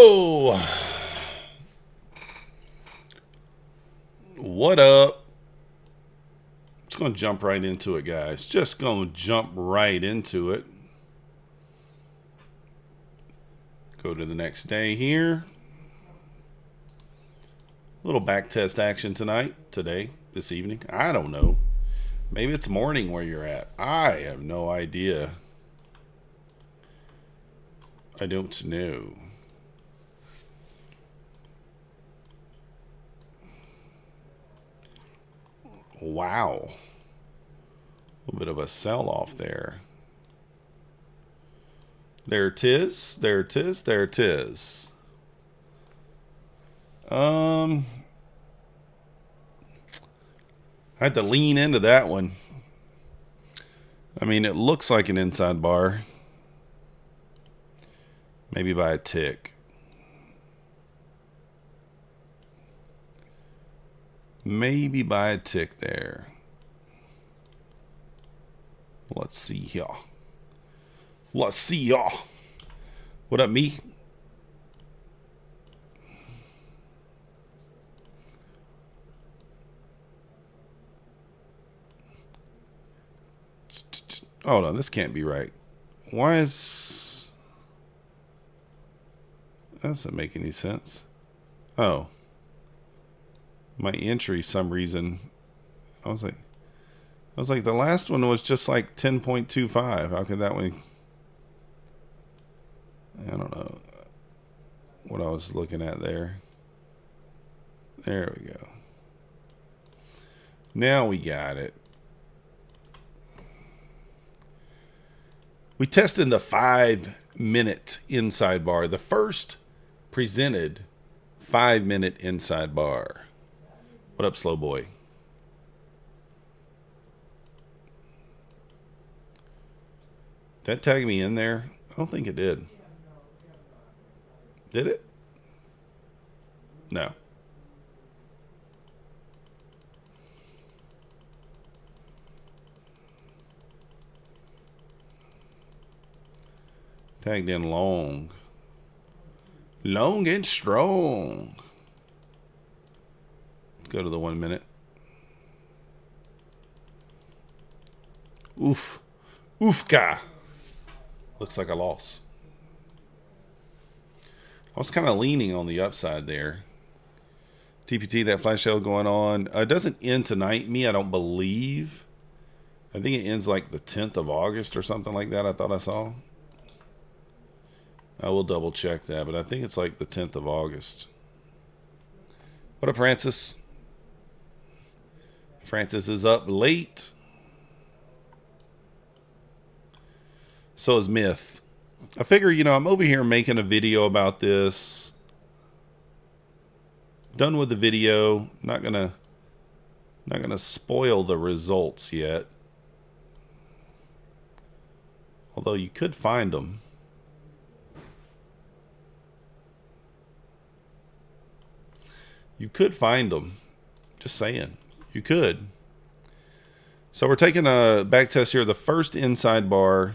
Yo! What up? Just going to jump right into it, guys. Just going to jump right into it. Go to the next day here. A little back test action today, this evening. I don't know. Maybe it's morning where you're at. I have no idea. I don't know. Wow. A little bit of a sell-off there. There it is. There it is. There it is. I had to lean into that one. I mean, it looks like an inside bar. Maybe by a tick. Maybe by a tick there. Let's see here. Let's see y'all. What up, me? Oh no, this can't be right. Why is... That doesn't make any sense. Oh. My entry, some reason. I was like, the last one was just like 10.25. How could that one... I don't know what I was looking at there. There we go. Now we got it. We tested the 5-minute inside bar. The first presented 5-minute inside bar. What up, slow boy? Did that tag me in there? I don't think it did. Did it? No. Tagged in long. Long and strong. Let's go to the 1 minute. Oof. Oofka. Looks like a loss. I was kind of leaning on the upside there. TPT, that flash sale going on. It doesn't end tonight, I don't believe. I think it ends like the 10th of August or something like that, I thought I saw. I will double check that, but I think it's like the 10th of August. What up, Francis? Francis is up late. So is Myth. I figure, you know, I'm over here making a video about this. Done with the video. Not gonna spoil the results yet. Although you could find them. You could find them. Just saying. You could. So we're taking a back test here. The first inside bar.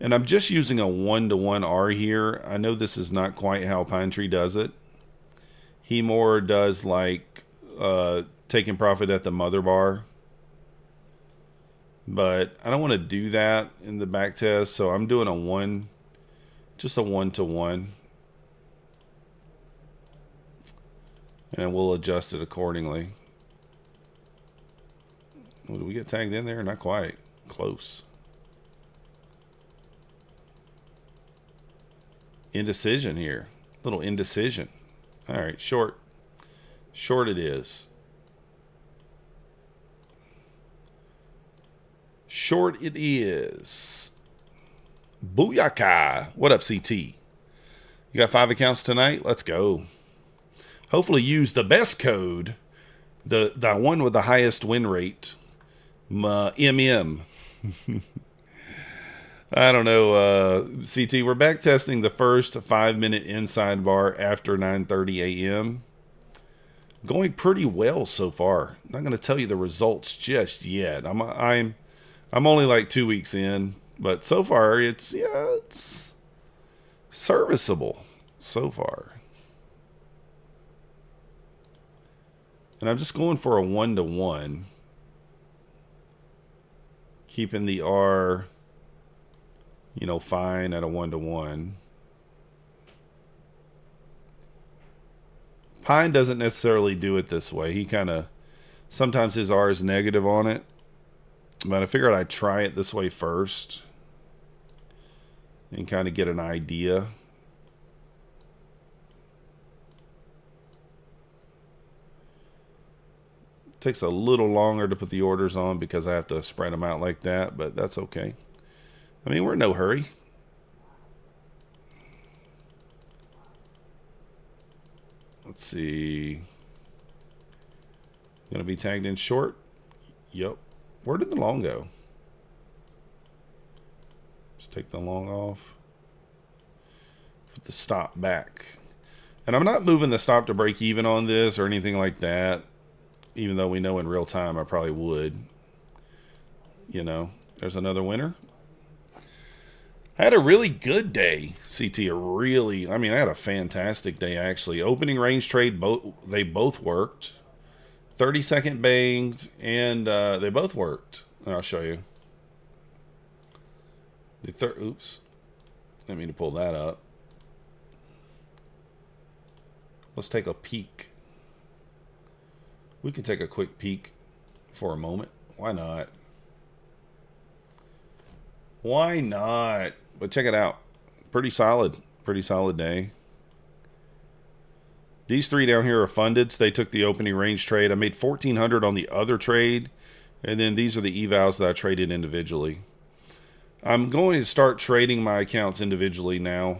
And I'm just using a 1-to-1 R here. I know this is not quite how Pine Tree does it. He more does like taking profit at the mother bar. But I don't want to do that in the back test. So I'm doing just a 1-to-1. And we'll adjust it accordingly. Oh, did we get tagged in there? Not quite. Close. Indecision here. Little indecision. All right, short. Short it is. Short it is. Booyaka. What up, CT? You got 5 accounts tonight? Let's go. Hopefully use the best code. The one with the highest win rate. MM. I don't know, CT. We're back testing the first 5-minute inside bar after 9:30 a.m. Going pretty well so far. I'm not going to tell you the results just yet. I'm only like 2 weeks in, but so far it's serviceable. so far. And I'm just going for a 1-to-1. Keeping the R, you know, fine at a 1-to-1. Pine doesn't necessarily do it this way. He kind of, sometimes his R is negative on it. But I figured I'd try it this way first. And kind of get an idea. Takes a little longer to put the orders on because I have to spread them out like that, but that's okay. I mean, we're in no hurry. Let's see. Gonna be tagged in short. Yep. Where did the long go? Let's take the long off. Put the stop back. And I'm not moving the stop to break even on this or anything like that. Even though we know in real time I probably would. You know, there's another winner. I had a really good day, CT. I mean, I had a fantastic day, actually. Opening range trade, they both worked. 30-second banged, and they both worked. I'll show you. Oops. Didn't mean to pull that up. Let's take a peek. We can take a quick peek for a moment. Why not? Why not? But check it out. Pretty solid. Pretty solid day. These three down here are funded. So they took the opening range trade. I made 1,400 on the other trade. And then these are the evals that I traded individually. I'm going to start trading my accounts individually now.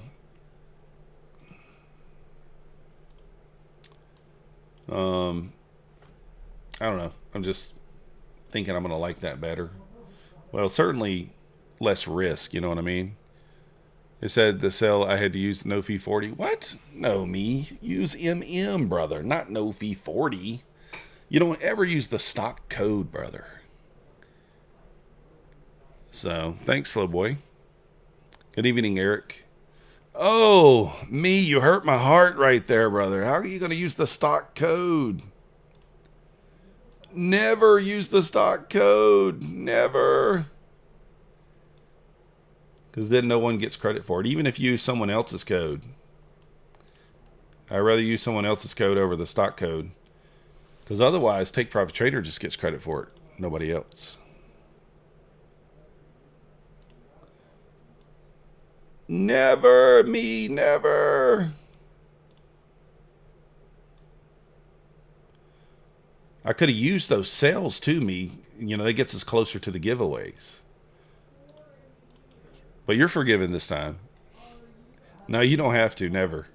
I don't know. I'm just thinking I'm going to like that better. Well, certainly less risk, you know what I mean? It said the sell I had to use no fee 40. What? No, me. Use MM, brother, not no fee 40. You don't ever use the stock code, brother. So, thanks, slow boy. Good evening, Eric. Oh, me, you hurt my heart right there, brother. How are you going to use the stock code? Never use the stock code. Never. Because then no one gets credit for it. Even if you use someone else's code. I'd rather use someone else's code over the stock code. Because otherwise, Take Profit Trader just gets credit for it. Nobody else. Never. Me, never. I could have used those sales to me. You know, that gets us closer to the giveaways. But you're forgiven this time. No, you don't have to. Never.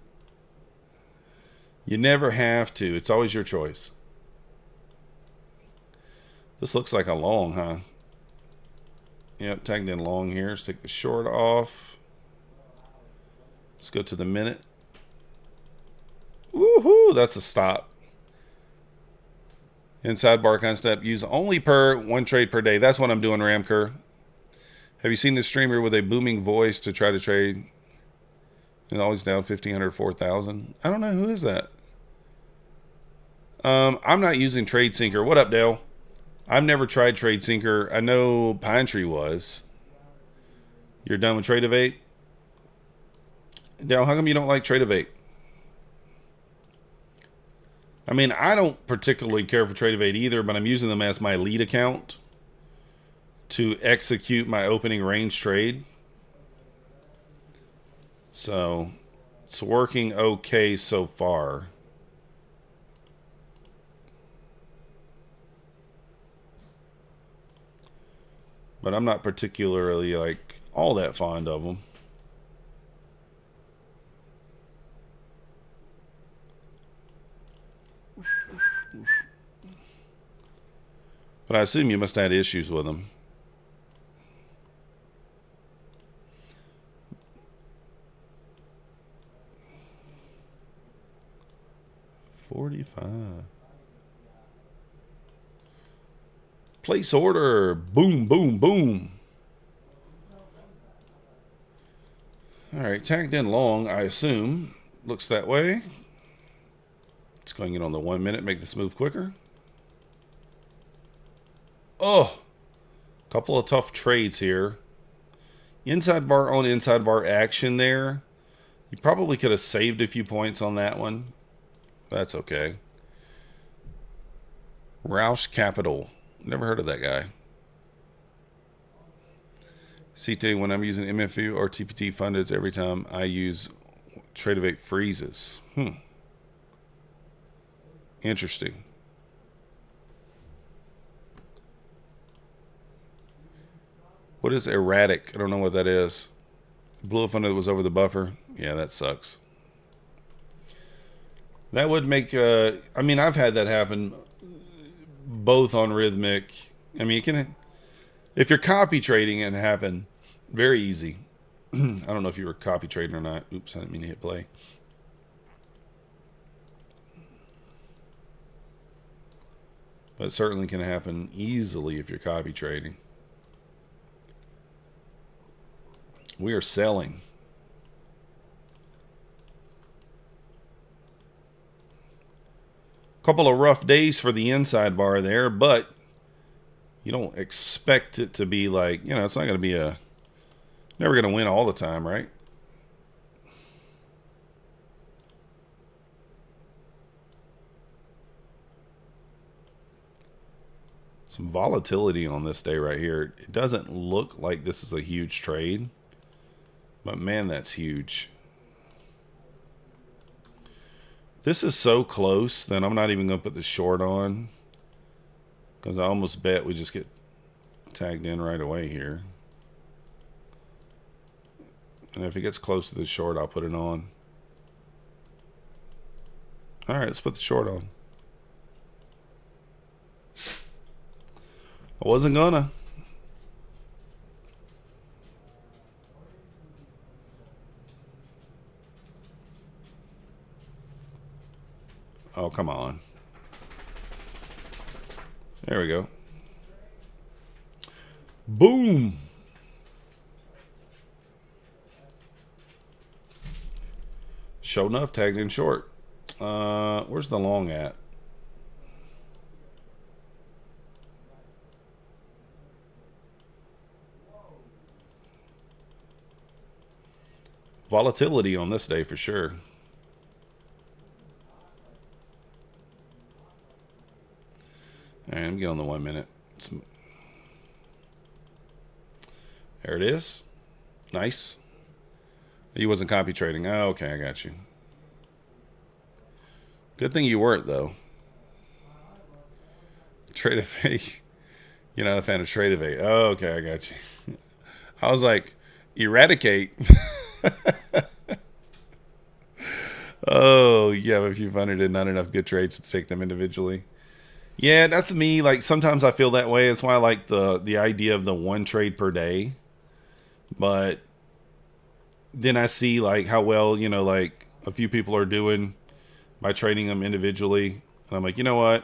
You never have to. It's always your choice. This looks like a long, huh? Yep, tagged in long here. Let's take the short off. Let's go to the minute. Woohoo! That's a stop. Inside bar kind of step. Use only per one trade per day. That's what I'm doing, Ramker. Have you seen this streamer with a booming voice to try to trade? And always down 1,500, 4,000. I don't know. Who is that? I'm not using Trade Sinker. What up, Dale? I've never tried Trade Sinker. I know Pine Tree was. You're done with Trade Evade? Dale, how come you don't like Trade Evade? I mean, I don't particularly care for Trade Evade either, but I'm using them as my lead account to execute my opening range trade. So it's working okay so far. But I'm not particularly like all that fond of them. But I assume you must have had issues with them. $45. Place order. Boom, boom, boom. All right, tagged in long, I assume. Looks that way. Let's go and get on the 1 minute, make this move quicker. Oh, couple of tough trades here. Inside bar on inside bar action there. You probably could have saved a few points on that one. That's okay. Roush Capital. Never heard of that guy. CT, when I'm using MFU or TPT funded, every time I use Tradeovate freezes. Interesting. What is erratic? I don't know what that is. Blew up under was over the buffer. Yeah, that sucks. That would make, I mean, I've had that happen both on Rhythmic. I mean, it can, if you're copy trading, it happen very easy. I don't know if you were copy trading or not. Oops, I didn't mean to hit play. But it certainly can happen easily if you're copy trading. We are selling. Couple of rough days for the inside bar there, but you don't expect it to be like, you know, it's not going to be a, never going to win all the time, right? Some volatility on this day right here. It doesn't look like this is a huge trade, but man, that's huge. This is so close that I'm not even going to put the short on, because I almost bet we just get tagged in right away here. And if it gets close to the short, I'll put it on. All right, let's put the short on. I wasn't gonna. Oh, come on. There we go. Boom. Sure enough, tagged in short. Where's the long at? Volatility on this day for sure. All right, I'm getting on the 1 minute. There it is. Nice. He wasn't copy trading. Oh, okay, I got you. Good thing you weren't, though. Tradeovate. You're not a fan of Tradeovate. Oh, okay, I got you. I was like, eradicate. Oh, you have a few funded and not enough good trades to take them individually. Yeah, that's me. Like, sometimes I feel that way. That's why I like the idea of the one trade per day. But then I see, like, how well, you know, like, a few people are doing by trading them individually. And I'm like, you know what?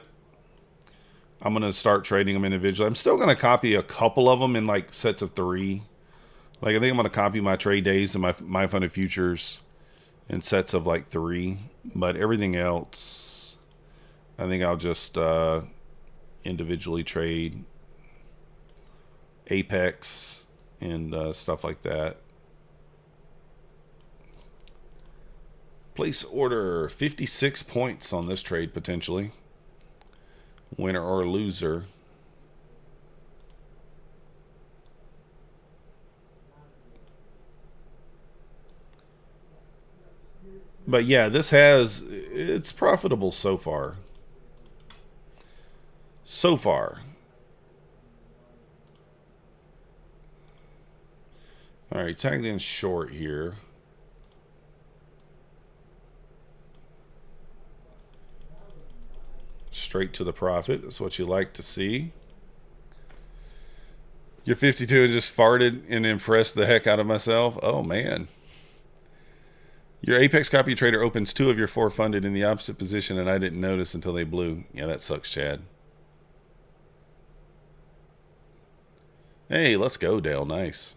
I'm going to start trading them individually. I'm still going to copy a couple of them in, like, sets of 3. Like, I think I'm going to copy my trade days and my funded futures in sets of, like, 3. But everything else, I think I'll just individually trade APEX and stuff like that. Place order 56 points on this trade potentially. Winner or loser. But yeah, it's profitable so far. So far. All right, tagged in short here. Straight to the profit. That's what you like to see. You're 52 and just farted and impressed the heck out of myself. Oh, man. Your Apex copy trader opens 2 of your 4 funded in the opposite position, and I didn't notice until they blew. Yeah, that sucks, Chad. Hey, let's go, Dale. Nice.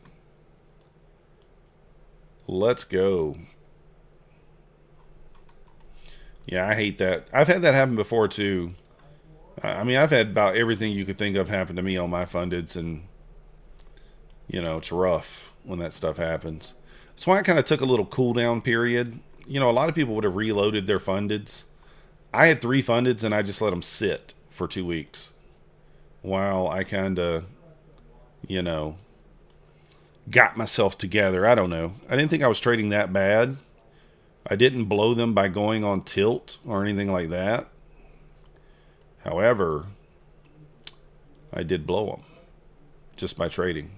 Let's go. Yeah, I hate that. I've had that happen before too. I mean, I've had about everything you could think of happen to me on my fundeds, and you know, it's rough when that stuff happens. That's why I kind of took a little cool down period. You know, a lot of people would have reloaded their fundeds. I had 3 fundeds and I just let them sit for 2 weeks while I kind of, you know, got myself together. I don't know. I didn't think I was trading that bad. I didn't blow them by going on tilt or anything like that. However, I did blow them just by trading.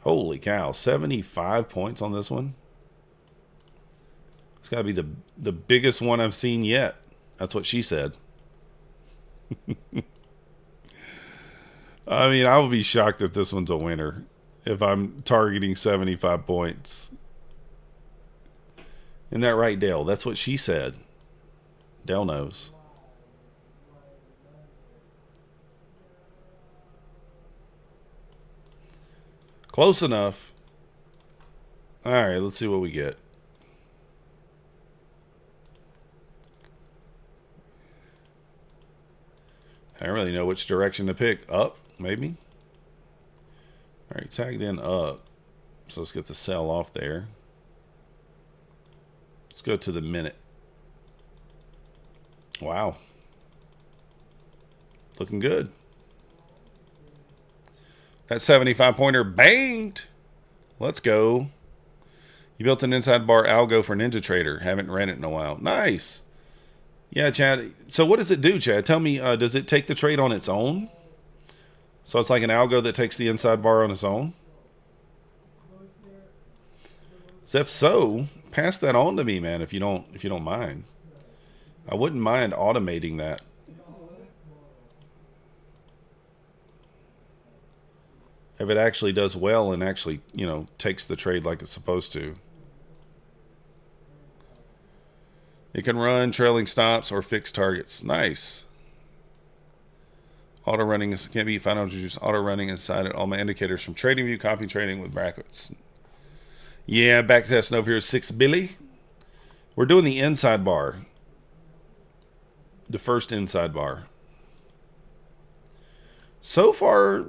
Holy cow, 75 points on this one. It's got to be the biggest one I've seen yet. That's what she said. I mean, I would be shocked if this one's a winner. If I'm targeting 75 points. Isn't that right, Dale? That's what she said. Dale knows. Close enough. Alright, let's see what we get. I don't really know which direction to pick. Up, maybe? Alright, tagged in up. So let's get the sell off there. Let's go to the minute. Wow. Looking good. That 75 pointer banged. Let's go. You built an inside bar algo for Ninja Trader. Haven't ran it in a while. Nice. Yeah, Chad. So what does it do, Chad? Tell me, does it take the trade on its own? So it's like an algo that takes the inside bar on its own? So if so, pass that on to me, man, if you don't mind. I wouldn't mind automating that. If it actually does well and actually, you know, takes the trade like it's supposed to. It can run trailing stops or fixed targets. Nice. Auto running is can't be final juice. Auto running inside it. All my indicators from trading view, copy trading with brackets. Yeah, backtest over here is 6 Billy. We're doing the inside bar. The first inside bar. So far,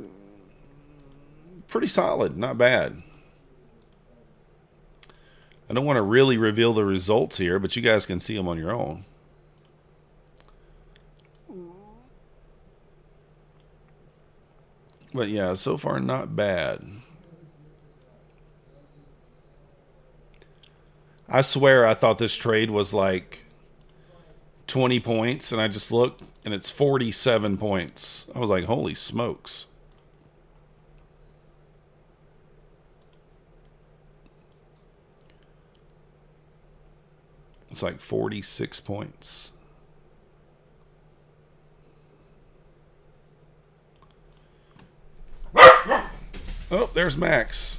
pretty solid. Not bad. I don't want to really reveal the results here, but you guys can see them on your own. But yeah, so far not bad. I swear I thought this trade was like 20 points, and I just looked, and it's 47 points. I was like, holy smokes. It's like 46 points. Oh, there's Max.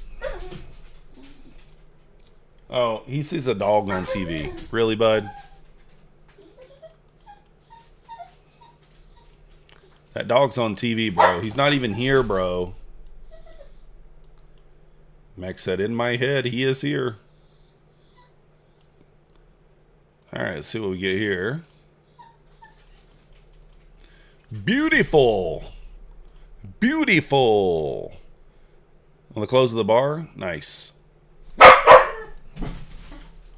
Oh, he sees a dog on TV. Really, bud? That dog's on TV, bro. He's not even here, bro. Max said, in my head, he is here. Alright, let's see what we get here. Beautiful. Beautiful. On the close of the bar. Nice.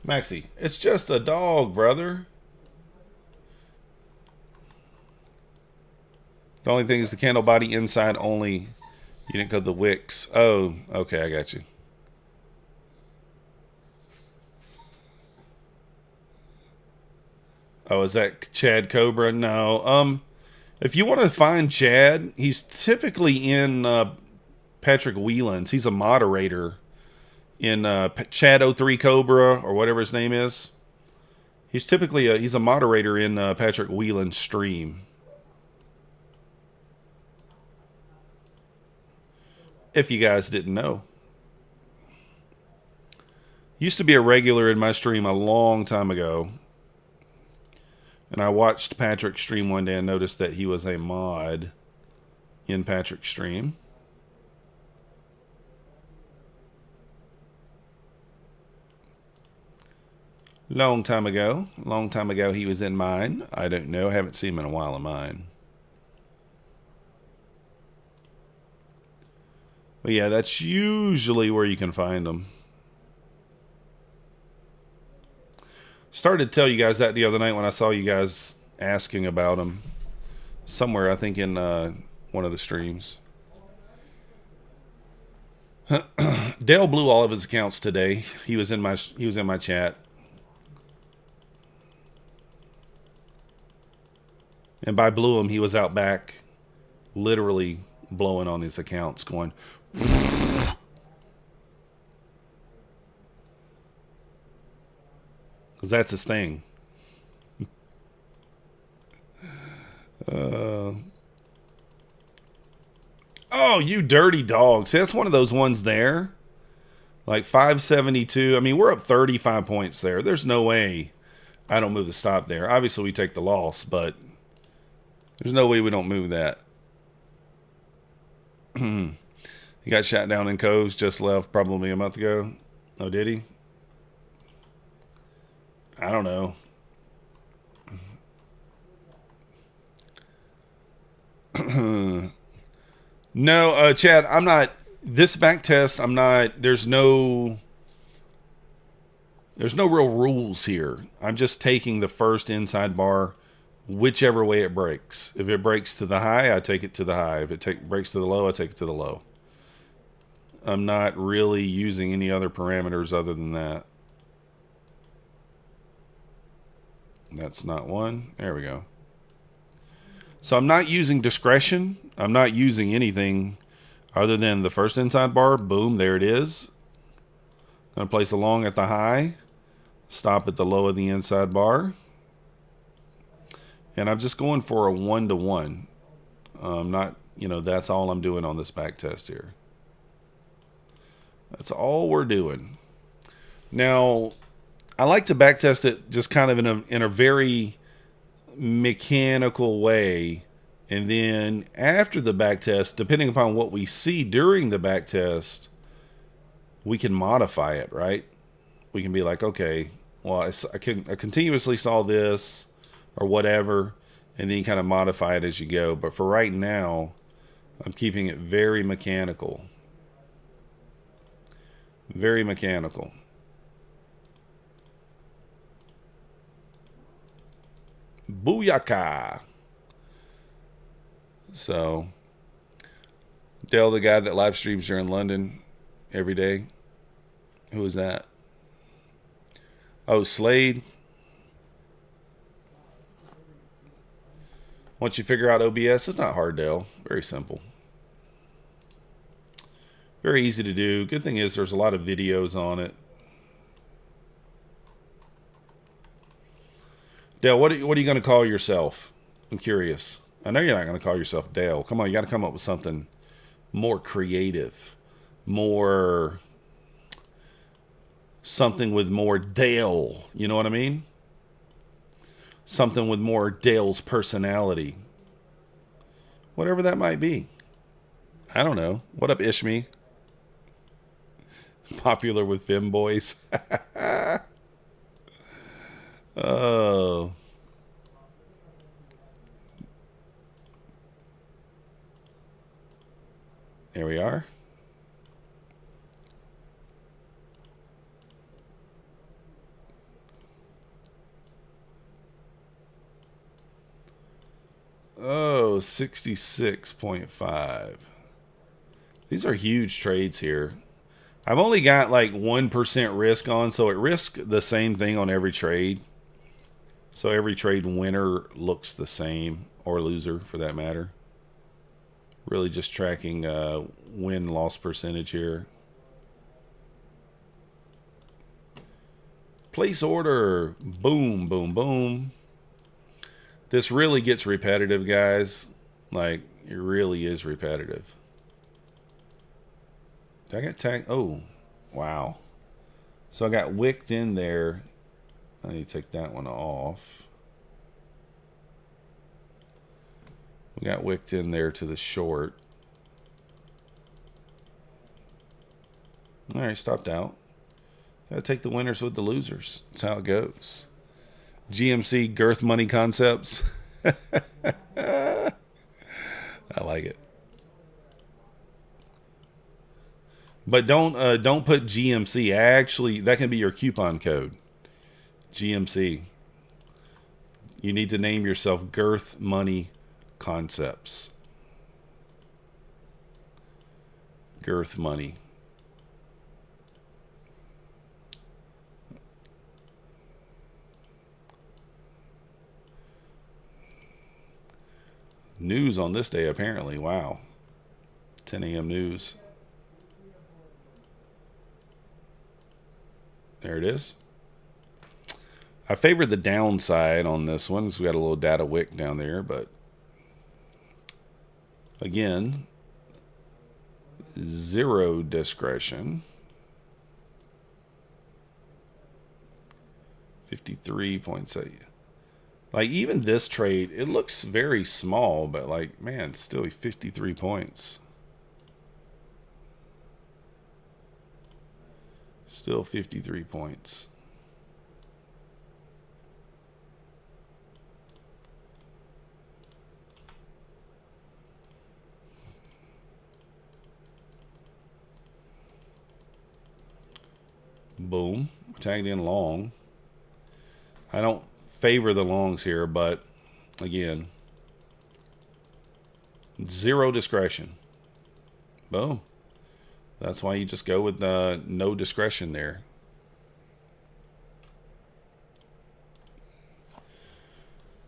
Maxie, it's just a dog, brother. The only thing is the candle body inside only. You didn't cut the wicks. Oh, okay, I got you. Oh, is that Chad Cobra? No. If you want to find Chad, he's typically in Patrick Whelan's. He's a moderator in Chad03 Cobra or whatever his name is. He's typically he's a moderator in Patrick Whelan's stream. If you guys didn't know. Used to be a regular in my stream a long time ago. And I watched Patrick's stream one day and noticed that he was a mod in Patrick's stream. Long time ago. Long time ago he was in mine. I don't know. I haven't seen him in a while in mine. But yeah, that's usually where you can find them. Started to tell you guys that the other night when I saw you guys asking about them. Somewhere, I think in one of the streams. Dale blew all of his accounts today. He was in my chat. And by blew him, he was out back literally blowing on his accounts, going because that's his thing. Oh, you dirty dog. See, that's one of those ones there. Like 572. I mean, we're up 35 points there. There's no way I don't move the stop there. Obviously, we take the loss, but there's no way we don't move that. He got shot down in Coves, just left probably a month ago. Oh, did he? I don't know. No, Chad, I'm not. This back test, I'm not. There's no real rules here. I'm just taking the first inside bar, whichever way it breaks. If it breaks to the high, I take it to the high. If it breaks to the low, I take it to the low. I'm not really using any other parameters other than that. That's not one. There we go. So I'm not using discretion. I'm not using anything other than the first inside bar. Boom, there it is. Going to place a long at the high. Stop at the low of the inside bar. And I'm just going for a 1-to-1. Not, that's all I'm doing on this back test here. That's all we're doing. Now, I like to back test it just kind of in a very mechanical way. And then after the back test, depending upon what we see during the back test, we can modify it, right? We can be like, okay, well, I continuously saw this or whatever, and then you kind of modify it as you go. But for right now, I'm keeping it very mechanical. Very mechanical. Booyaka. So, Dale, the guy that live streams here in London every day. Who is that? Oh, Slade. Once you figure out OBS, it's not hard, Dale. Very simple. Very easy to do. Good thing is there's a lot of videos on it. Dale, what are you going to call yourself? I'm curious. I know you're not going to call yourself Dale. Come on, you got to come up with something more creative. Something with more Dale. You know what I mean? Something with more Dale's personality. Whatever that might be. I don't know. What up, Ishmi? Popular with femboys. Oh. There we are. Oh, 66.5. These are huge trades here. I've only got like 1% risk on, so it risks the same thing on every trade. So every trade winner looks the same, or loser for that matter. Really just tracking win-loss percentage here. Place order. Boom, boom, boom. This really gets repetitive, guys. Like, it really is repetitive. Did I get tagged? Oh, wow. So I got wicked in there. I need to take that one off. We got wicked in there to the short. All right, stopped out. Gotta take the winners with the losers. That's how it goes. GMC girth money concepts. I like it. But don't put GMC. Actually, that can be your coupon code. GMC. You need to name yourself Girth Money Concepts. Girth Money. News on this day, apparently. Wow. 10 a.m. news. There it is. I favored the downside on this one because we got a little data wick down there, but again, zero discretion. 53.8. Like, even this trade, it looks very small, but like, man, still 53 points. Still 53 points. Boom. Tagged in long. I don't favor the longs here, but again, zero discretion. Boom. That's why you just go with no discretion there.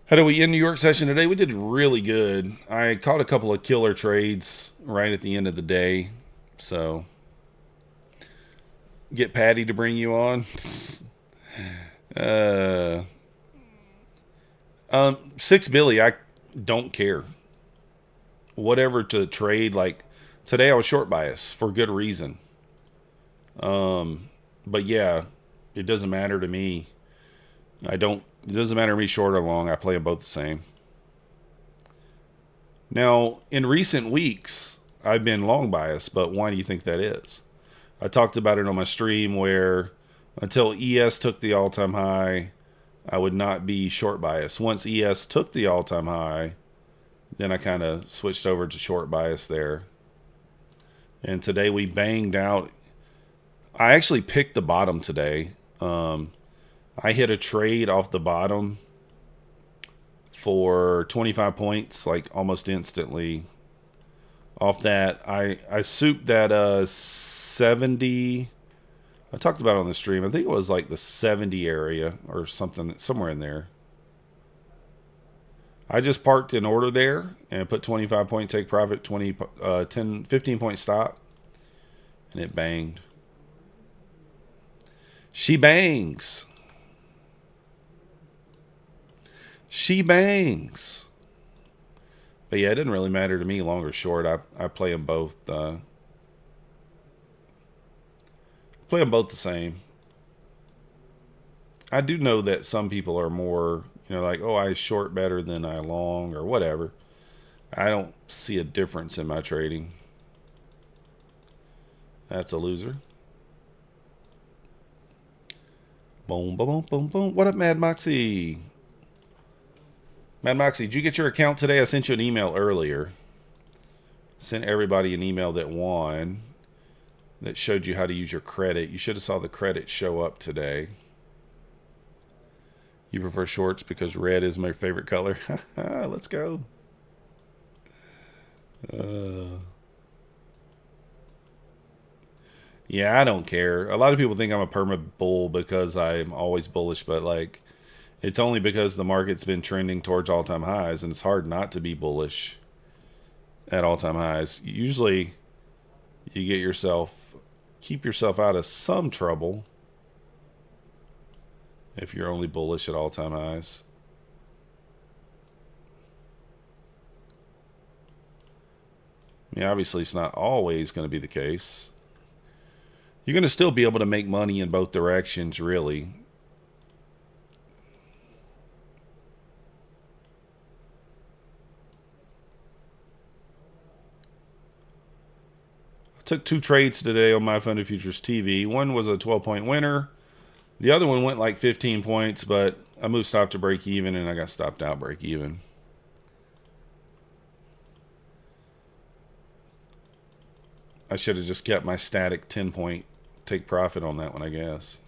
How do we end New York session today? We did really good. I caught a couple of killer trades right at the end of the day. So, get Patty to bring you on. 6 Billy, I don't care. Whatever to trade, like today I was short bias for good reason. But yeah, it doesn't matter to me. It doesn't matter to me short or long. I play them both the same. Now, in recent weeks, I've been long bias, but why do you think that is? I talked about it on my stream where until ES took the all-time high, I would not be short bias. Once ES took the all-time high, then I kind of switched over to short bias there. And today we banged out. I actually picked the bottom today. I hit a trade off the bottom for 25 points, like almost instantly. Off that, I souped that 70. I talked about it on the stream. I think it was like the 70 area or something, somewhere in there. I just parked in order there and put 25 point take profit, 15 point stop, and it banged. She bangs. She bangs. But yeah, it didn't really matter to me long or short. I play them both. Play them both the same. I do know that some people are more, like, oh, I short better than I long or whatever. I don't see a difference in my trading. That's a loser. Boom, boom, boom, boom, boom. What up, Mad Moxie? Mad Moxie, did you get your account today? I sent you an email earlier. Sent everybody an email that won that showed you how to use your credit. You should have saw the credit show up today. You prefer shorts because red is my favorite color. Let's go. Yeah, I don't care. A lot of people think I'm a perma bull because I'm always bullish, but like, it's only because the market's been trending towards all-time highs, and it's hard not to be bullish at all-time highs. Usually, you keep yourself out of some trouble if you're only bullish at all-time highs. I mean, obviously, it's not always going to be the case. You're going to still be able to make money in both directions, really. Took 2 trades today on my Funded Futures TV. One was a 12-point winner. The other one went like 15 points, but I moved stop to break even, and I got stopped out break even. I should have just kept my static 10-point take profit on that one, I guess.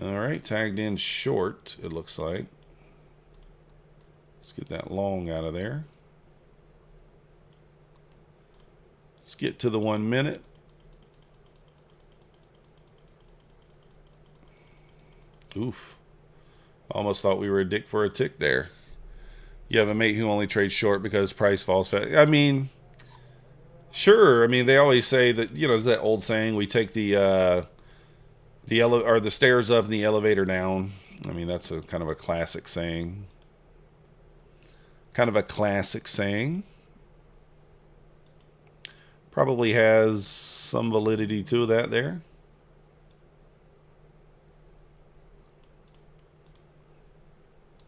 All right, tagged in short, it looks like. Let's get that long out of there. Let's get to the 1 minute. Oof. Almost thought we were a dick for a tick there. You have a mate who only trades short because price falls fast. I mean, sure. I mean, they always say that, you know, it's that old saying, we take the stairs up and the elevator down. I mean, that's a kind of a classic saying. Probably has some validity to that there.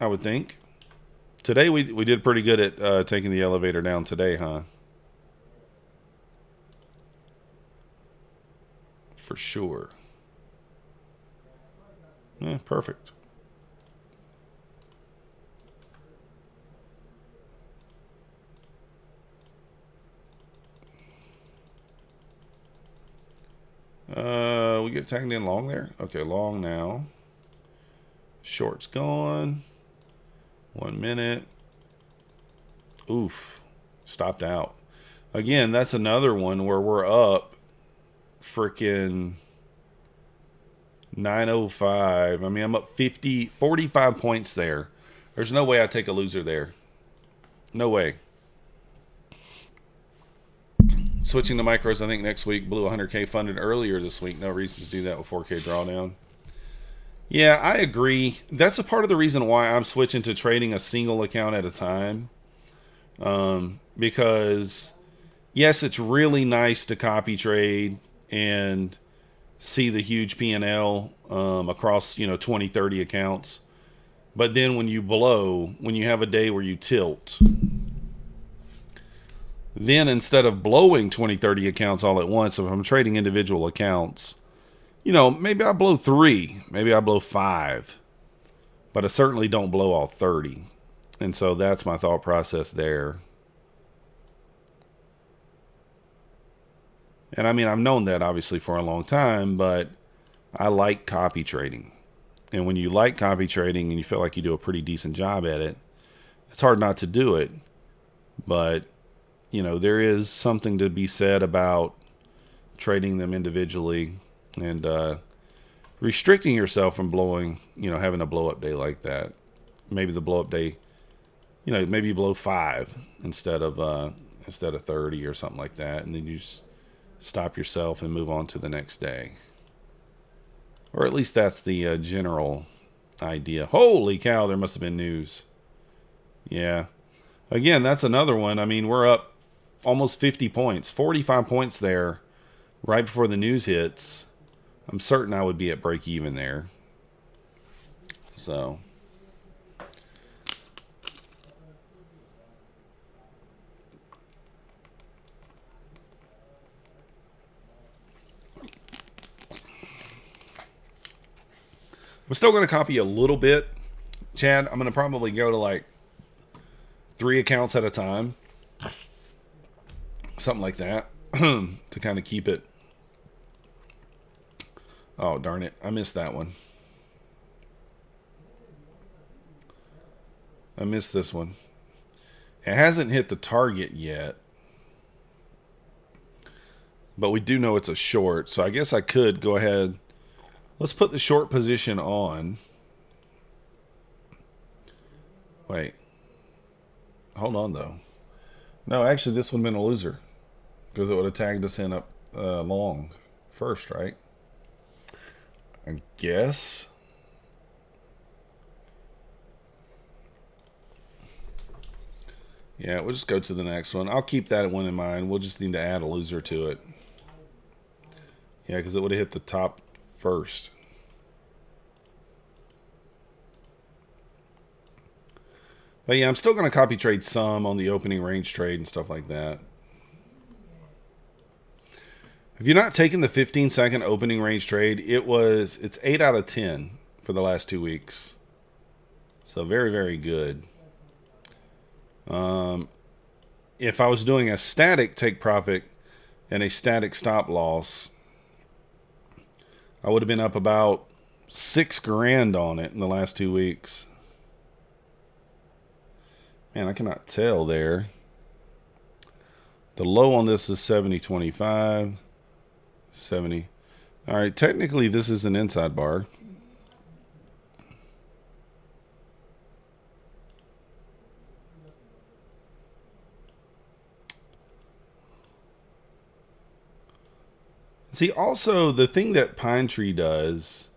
I would think. Today we did pretty good at taking the elevator down today, huh? For sure. Yeah, perfect. We get tagged in long there. Okay, long now. Short's gone. 1 minute. Oof. Stopped out. Again, that's another one where we're up freaking 905. I mean, I'm up 45 points there. There's no way I take a loser there. No way. Switching to micros, I think next week. Blew 100K funded earlier this week. No reason to do that with 4K drawdown. Yeah, I agree. That's a part of the reason why I'm switching to trading a single account at a time. Because, yes, it's really nice to copy trade and see the huge P&L across, 20, 30 accounts. But then when you have a day where you tilt, then instead of blowing 20, 30 accounts all at once, if I'm trading individual accounts, maybe I blow 3, maybe I blow 5, but I certainly don't blow all 30. And so that's my thought process there. And I mean, I've known that obviously for a long time, but I like copy trading. And when you like copy trading and you feel like you do a pretty decent job at it, it's hard not to do it. But, there is something to be said about trading them individually and restricting yourself from blowing, having a blow up day like that. Maybe the blow up day, maybe you blow 5 instead of 30 or something like that, and then you just stop yourself and move on to the next day. Or at least that's the general idea. Holy cow, there must have been news. Yeah. Again, that's another one. I mean, we're up almost 50 points, 45 points there right before the news hits. I'm certain I would be at break even there. So I'm still going to copy a little bit, Chad. I'm going to probably go to like 3 accounts at a time. Something like that to kind of keep it. Oh, darn it. I missed that one. I missed this one. It hasn't hit the target yet. But we do know it's a short. So I guess I could go ahead. Let's put the short position on. Wait. Hold on, though. No, actually, this would have been a loser. Because it would have tagged us in up long first, right? I guess. Yeah, we'll just go to the next one. I'll keep that one in mind. We'll just need to add a loser to it. Yeah, because it would have hit the top first. But yeah, I'm still going to copy trade some on the opening range trade and stuff like that. If you're not taking the 15-second opening range trade, it's 8 out of 10 for the last 2 weeks. So very, very good. If I was doing a static take profit and a static stop loss, I would have been up about $6 grand on it in the last 2 weeks. Man, I cannot tell there. The low on this is 70.25. 70. All right, technically this is an inside bar. See, also the thing that Pine Tree does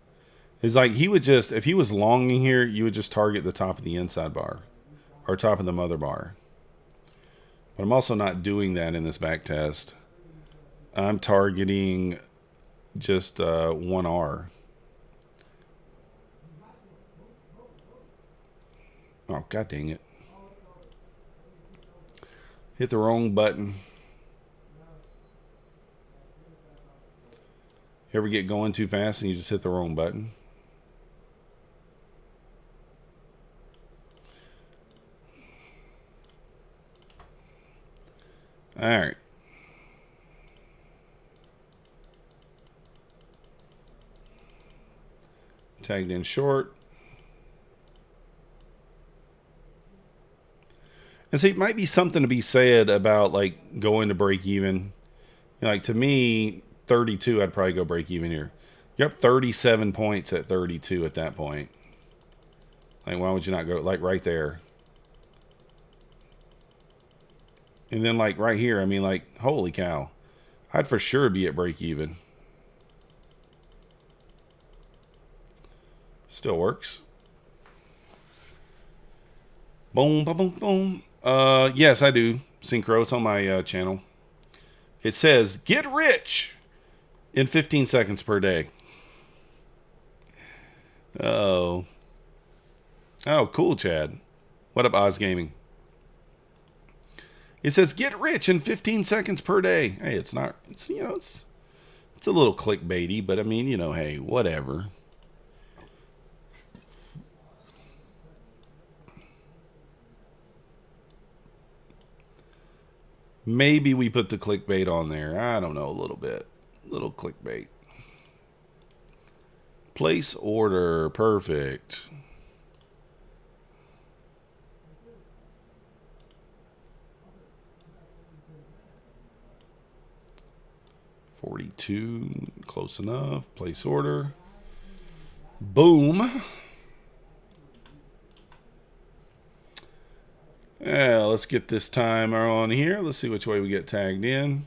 is like he would just, if he was longing here, you would just target the top of the inside bar or top of the mother bar. But I'm also not doing that in this back test. I'm targeting just 1R. Oh, god dang it. Hit the wrong button. You ever get going too fast and you just hit the wrong button? All right. Tagged in short. And see, it might be something to be said about like going to break even. Like to me, 32, I'd probably go break even here. You're up 37 points at 32 at that point. Like, why would you not go like right there? And then like right here, I mean, like, holy cow. I'd for sure be at break even. Still works. Boom, boom, boom, boom. Yes, I do. Synchro, it's on my channel. It says, get rich in 15 seconds per day. Oh. Oh, cool, Chad. What up, Oz Gaming? It says, get rich in 15 seconds per day. Hey, it's not, it's, you know, it's a little clickbaity, but I mean, you know, hey, whatever. Maybe we put the clickbait on there. I don't know, a little bit. Little clickbait. Place order. Perfect. $42. Close enough. Place order. Boom. Yeah, let's get this timer on here. Let's see which way we get tagged in.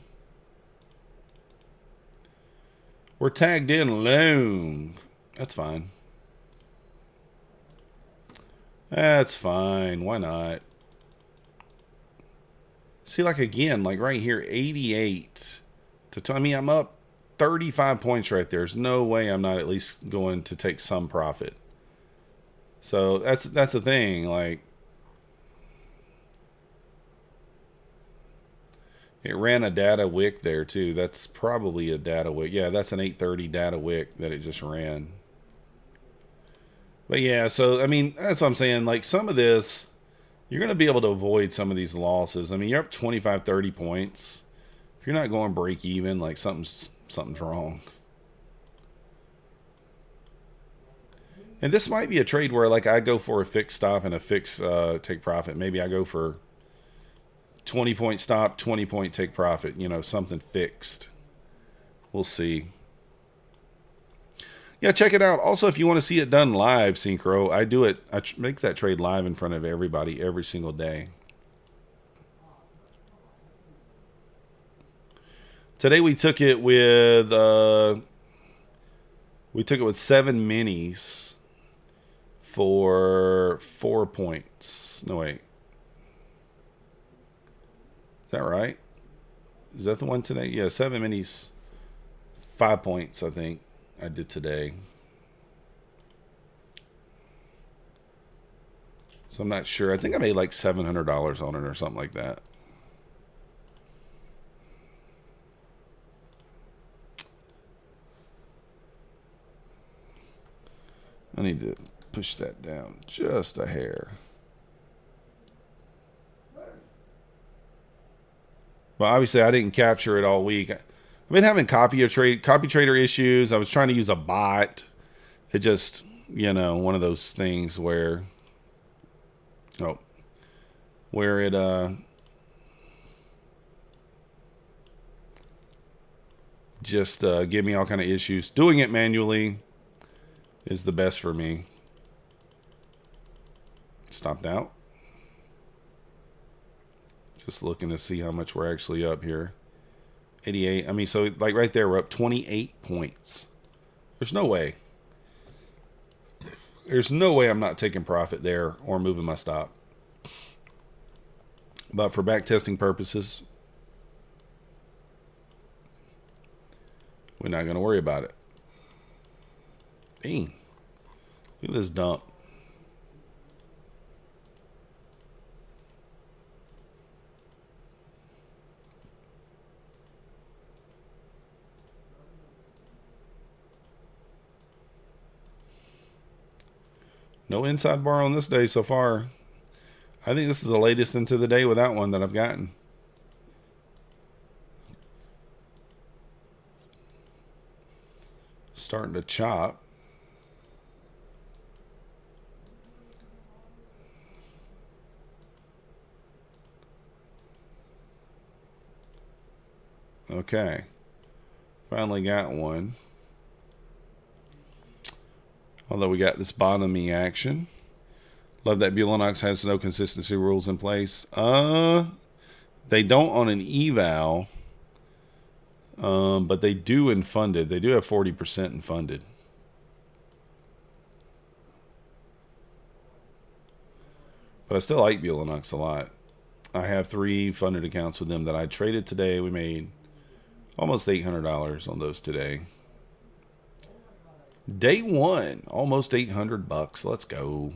We're tagged in long. That's fine. That's fine. Why not? See, like again, like right here, 88. I mean, I'm up 35 points right there. There's no way I'm not at least going to take some profit. So that's the thing. Like, it ran a data wick there too. That's probably a data wick. Yeah, that's an 830 data wick that it just ran. But yeah, so I mean, that's what I'm saying. Like some of this, you're going to be able to avoid some of these losses. I mean, you're up 25, 30 points. If you're not going break even, like something's wrong. And this might be a trade where like I go for a fixed stop and a fixed take profit. Maybe I go for 20 point stop, 20 point take profit, you know, something fixed. We'll see. Yeah, check it out. Also, if you want to see it done live, Synchro, I do it. I make that trade live in front of everybody every single day. Today we took it with 7 minis for 4 points. No, wait. Is that right? Is that the one today? Yeah, 7 minis, 5 points, I think I did today. So I'm not sure. I think I made like $700 on it or something like that. I need to push that down just a hair. Well, obviously I didn't capture it all week. I've been having copy trader issues. I was trying to use a bot. It just, you know, one of those things where it just give me all kind of issues. Doing it manually is the best for me. Stopped out. Just looking to see how much we're actually up here. 88. I mean, so like right there, we're up 28 points. There's no way. There's no way I'm not taking profit there or moving my stop. But for back testing purposes, we're not going to worry about it. Dang. Look at this dump. No inside bar on this day so far. I think this is the latest into the day without one that I've gotten. Starting to chop. Okay. Finally got one. Although we got this bottoming action. Love that Bulenox has no consistency rules in place. They don't on an eval. But they do in funded. They do have 40% in funded. But I still like Bulenox a lot. I have 3 funded accounts with them that I traded today. We made almost $800 on those today. Day 1, almost $800. Let's go.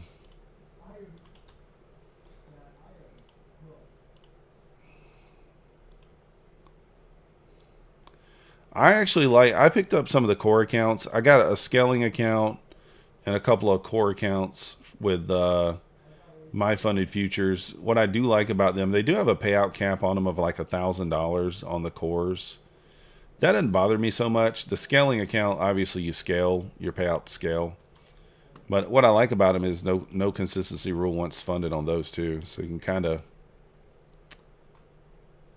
I picked up some of the core accounts. I got a scaling account and a couple of core accounts with my funded futures. What I do like about them, they do have a payout cap on them of like $1,000 on the cores. That doesn't bother me so much. The scaling account, obviously you scale your payout to scale. But what I like about them is no consistency rule once funded on those too. So you can kind of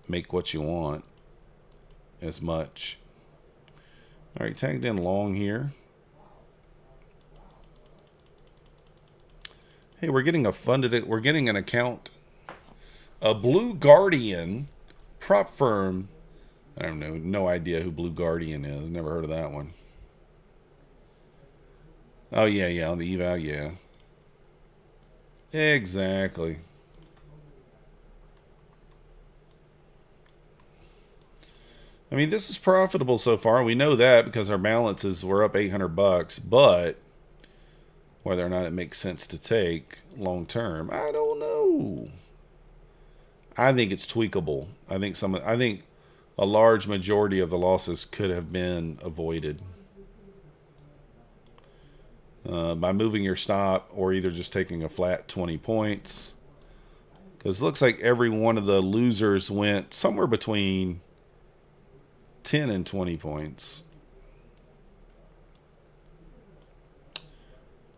make what you want as much. All right, tagged in long here. Hey, we're getting an account. A Blue Guardian prop firm. I don't know, no idea who Blue Guardian is. Never heard of that one. Oh, yeah, on the eval, yeah. Exactly. I mean, this is profitable so far. We know that because our balances were up $800, but whether or not it makes sense to take long term, I don't know. I think it's tweakable. I think a large majority of the losses could have been avoided by moving your stop or either just taking a flat 20 points. Because it looks like every one of the losers went somewhere between 10 and 20 points.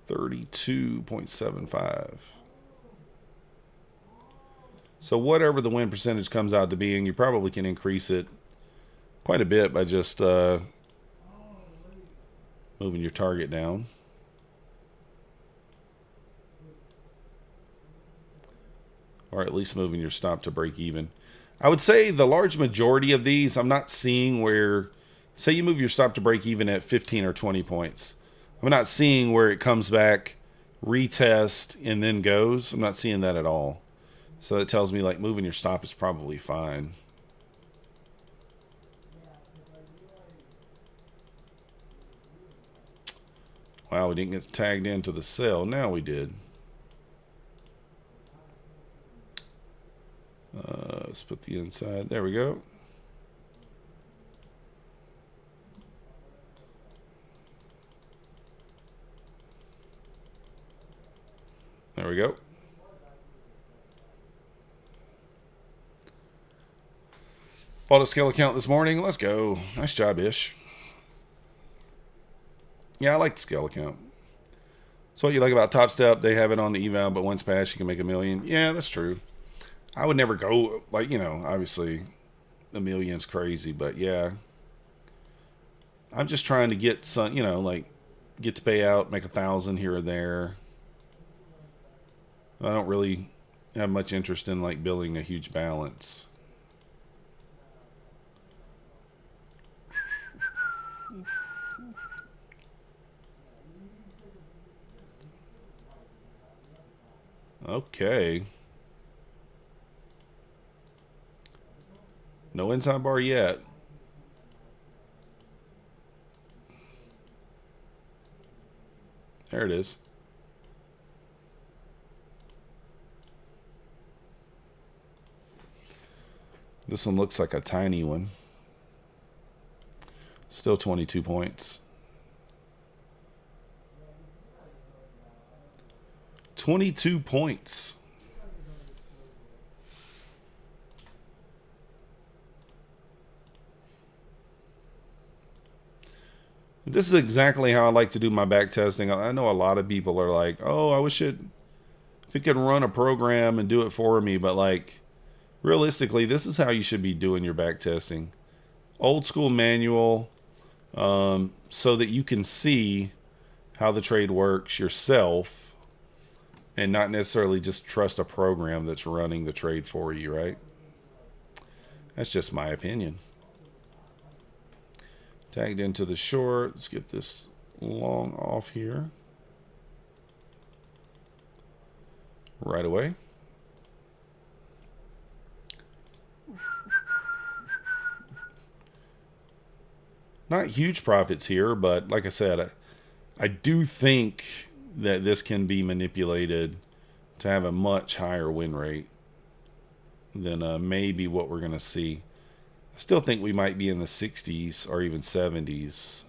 32.75. So whatever the win percentage comes out to being, you probably can increase it quite a bit by just moving your target down. Or at least moving your stop to break even. I would say the large majority of these, I'm not seeing where, say you move your stop to break even at 15 or 20 points. I'm not seeing where it comes back, retest, and then goes. I'm not seeing that at all. So that tells me like moving your stop is probably fine. Wow, we didn't get tagged into the sell. Now we did. put the inside. There we go. There we go. Bought a scale account this morning. Let's go. Nice job, Ish. Yeah, I like the scale account. So what you like about Topstep, they have it on the eval, but once passed, you can make $1 million. Yeah, that's true. I would never go, like, you know, obviously $1 million's crazy, but yeah. I'm just trying to get some, you know, like, get to pay out, make 1,000 here or there. I don't really have much interest in, like, building a huge balance. Okay. No inside bar yet. There it is. This one looks like a tiny one. Still 22 points. 22 points. This is exactly how I like to do my back testing. I know a lot of people are like, oh, I wish if it could run a program and do it for me. But like, realistically, this is how you should be doing your back testing. Old school manual, so that you can see how the trade works yourself and not necessarily just trust a program that's running the trade for you, right? That's just my opinion. Tagged into the short. Let's get this long off here. Right away. Not huge profits here, but like I said, I do think that this can be manipulated to have a much higher win rate than maybe what we're going to see. I still think we might be in the 60s or even 70s.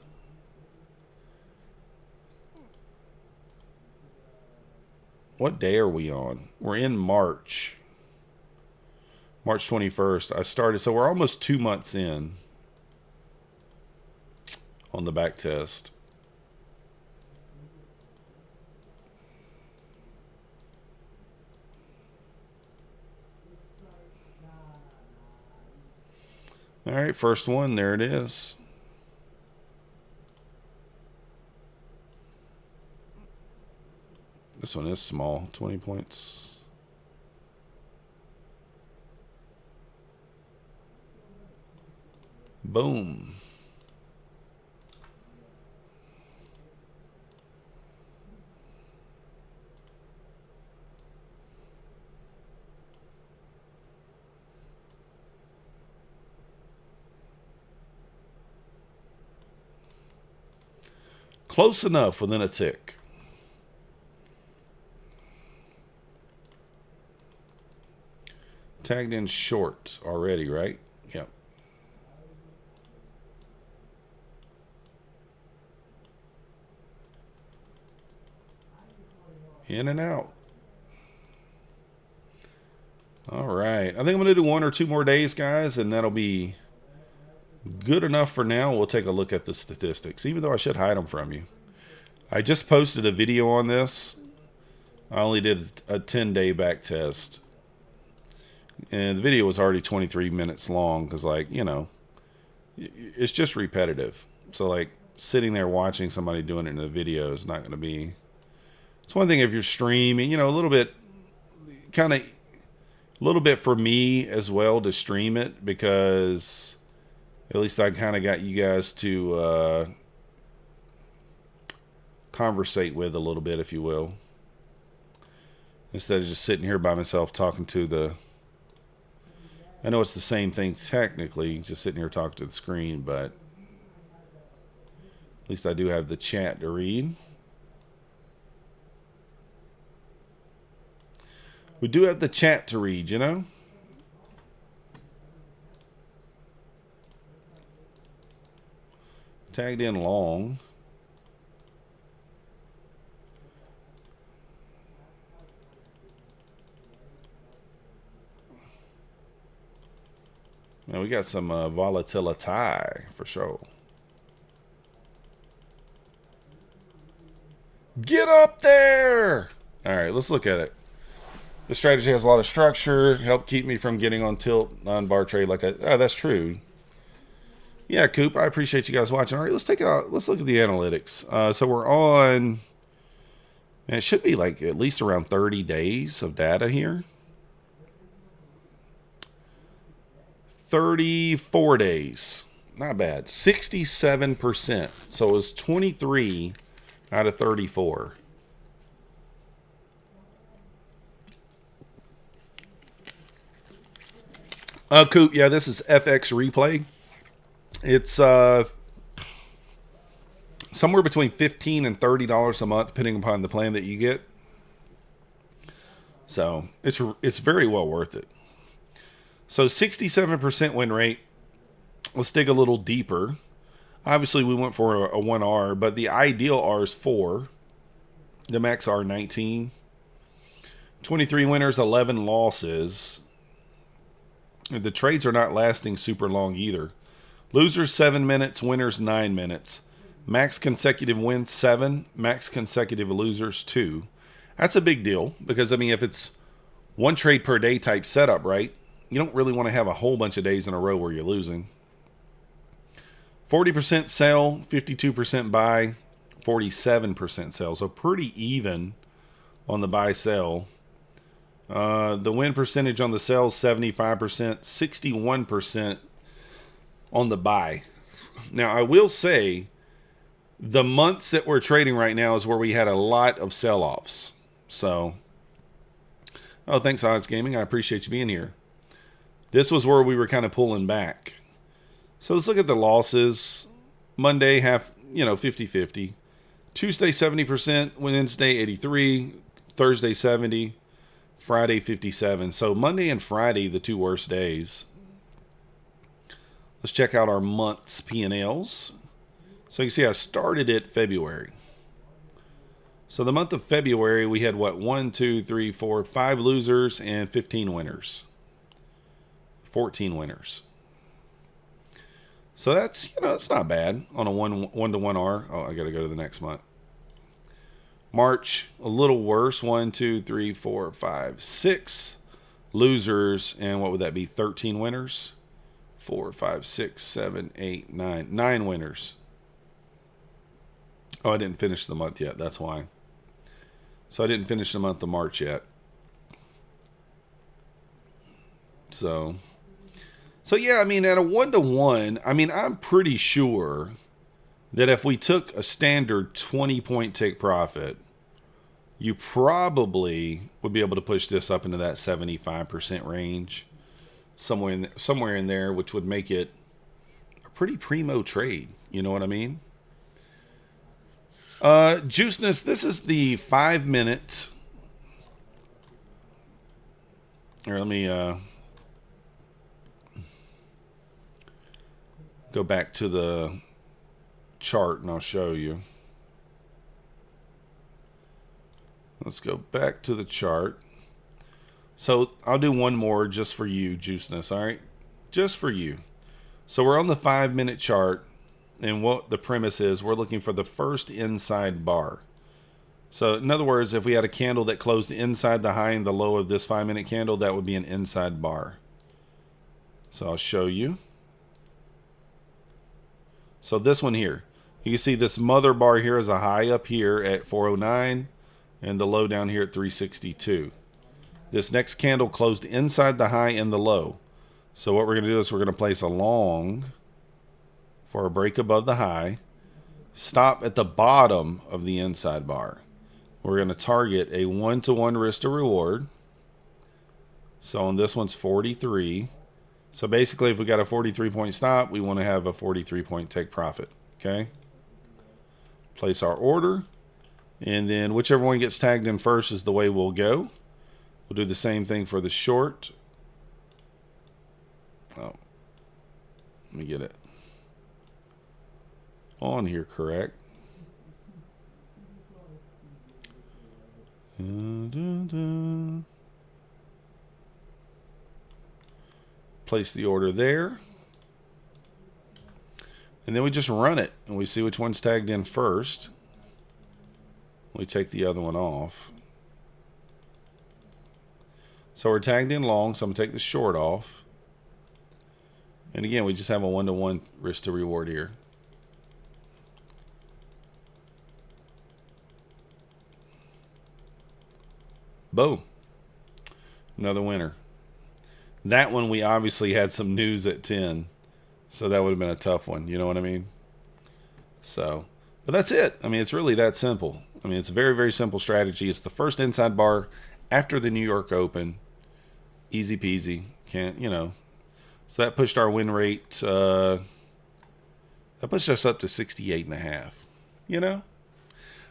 What day are we on? We're in March. March 21st. I started, so we're almost 2 months in on the back test. All right, first one, there it is. This one is small, 20 points. Boom. Close enough within a tick. Tagged in short already, right? Yep. In and out. All right. I think I'm going to do 1 or 2 more days, guys, and that'll be good enough for now. We'll take a look at the statistics, even though I should hide them from you. I just posted a video on this. I only did a 10-day back test. And the video was already 23 minutes long because, like, you know, it's just repetitive. So, like, sitting there watching somebody doing it in a video is not going to be... It's one thing if you're streaming, you know, a little bit, kind of, a little bit for me as well to stream it because at least I kind of got you guys to conversate with a little bit, if you will. Instead of just sitting here by myself talking to the... I know it's the same thing technically, just sitting here talking to the screen, but at least I do have the chat to read. We do have the chat to read, you know? Tagged in long. Man, we got some volatility for sure. Get up there! All right, let's look at it. The strategy has a lot of structure. Help keep me from getting on tilt non-bar trade like I. Oh, that's true. Yeah, Coop, I appreciate you guys watching. All right, let's take it out. Let's look at the analytics. So we're on. Man, it should be like at least around 30 days of data here. 34 days. Not bad. 67%. So it was 23 out of 34. Coop, yeah, this is FX Replay. It's somewhere between $15 and $30 a month, depending upon the plan that you get. So it's very well worth it. So 67% win rate. Let's dig a little deeper. Obviously, we went for a 1R, but the ideal R is 4. The max R 19. 23 winners, 11 losses. The trades are not lasting super long either. Losers 7 minutes, winners 9 minutes. Max consecutive wins 7, max consecutive losers 2. That's a big deal because, I mean, if it's one trade per day type setup, right? You don't really want to have a whole bunch of days in a row where you're losing. 40% sell, 52% buy, 47% sell. So pretty even on the buy-sell. The win percentage on the sell, 75%, 61% on the buy. Now, I will say the months that we're trading right now is where we had a lot of sell-offs. So, oh, thanks, Odds Gaming. I appreciate you being here. This was where we were kind of pulling back. So let's look at the losses. Monday, 50-50. Tuesday, 70%. Wednesday, 83. Thursday, 70. Friday, 57. So Monday and Friday, the two worst days. Let's check out our month's P&Ls. So you can see I started it February. So the month of February, we had what? 1, 2, 3, 4, 5 losers and 15 winners. 14 winners. So that's, that's not bad on a 1-to-1 R. Oh, I got to go to the next month. March, a little worse. 1, 2, 3, 4, 5, 6 losers. And what would that be? 13 winners? 4, 5, 6, 7, 8, 9. 9 winners. Oh, I didn't finish the month yet. That's why. So I didn't finish the month of March yet. So yeah, I mean, at a 1-to-1, I mean, I'm pretty sure that if we took a standard 20-point take profit, you probably would be able to push this up into that 75% range, somewhere in there, which would make it a pretty primo trade. You know what I mean? Juiceness, this is the 5-minute. Here, let me go back to the chart and I'll show you. Let's go back to the chart. So I'll do one more just for you, Juiceness, all right? Just for you. So we're on the 5-minute chart, and what the premise is, we're looking for the first inside bar. So in other words, if we had a candle that closed inside the high and the low of this 5-minute candle, that would be an inside bar. So I'll show you. So this one here, you can see this mother bar here is a high up here at 409 and the low down here at 362. This next candle closed inside the high and the low. So what we're going to do is we're going to place a long for a break above the high, stop at the bottom of the inside bar. We're going to target a 1-to-1 risk to reward. So on this one's 43. So basically, if we got a 43-point stop, we want to have a 43-point take profit. Okay. Place our order, and then whichever one gets tagged in first is the way we'll go. We'll do the same thing for the short. Oh, let me get it. on here correct. Place the order there. And then we just run it and we see which one's tagged in first. We take the other one off. So we're tagged in long, so I'm going to take the short off. And again, we just have a 1-to-1 risk to reward here. Boom. Another winner. That one we obviously had some news at 10. So that would have been a tough one. You know what I mean? So, but that's it. I mean, it's really that simple. I mean, it's a very, very simple strategy. It's the first inside bar after the New York Open. Easy peasy. Can't, you know. So that pushed our win rate. That pushed us up to 68.5. You know?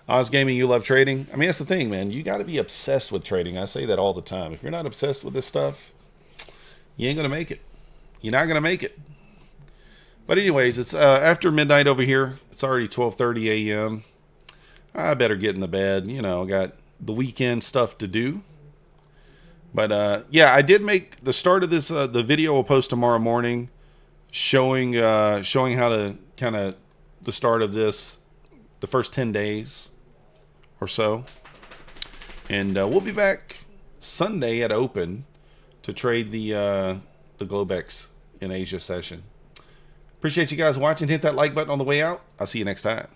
Oz Gaming, you love trading. I mean, that's the thing, man. You got to be obsessed with trading. I say that all the time. If you're not obsessed with this stuff, you ain't going to make it. You're not going to make it. But anyways, it's after midnight over here. It's already 12:30 a.m. I better get in the bed. You know, got the weekend stuff to do. But yeah, I did make the start of this. The video will post tomorrow morning, showing how to kind of the start of this, the first 10 days or so. And we'll be back Sunday at Open to trade the Globex in Asia session. Appreciate you guys watching. Hit that like button on the way out. I'll see you next time.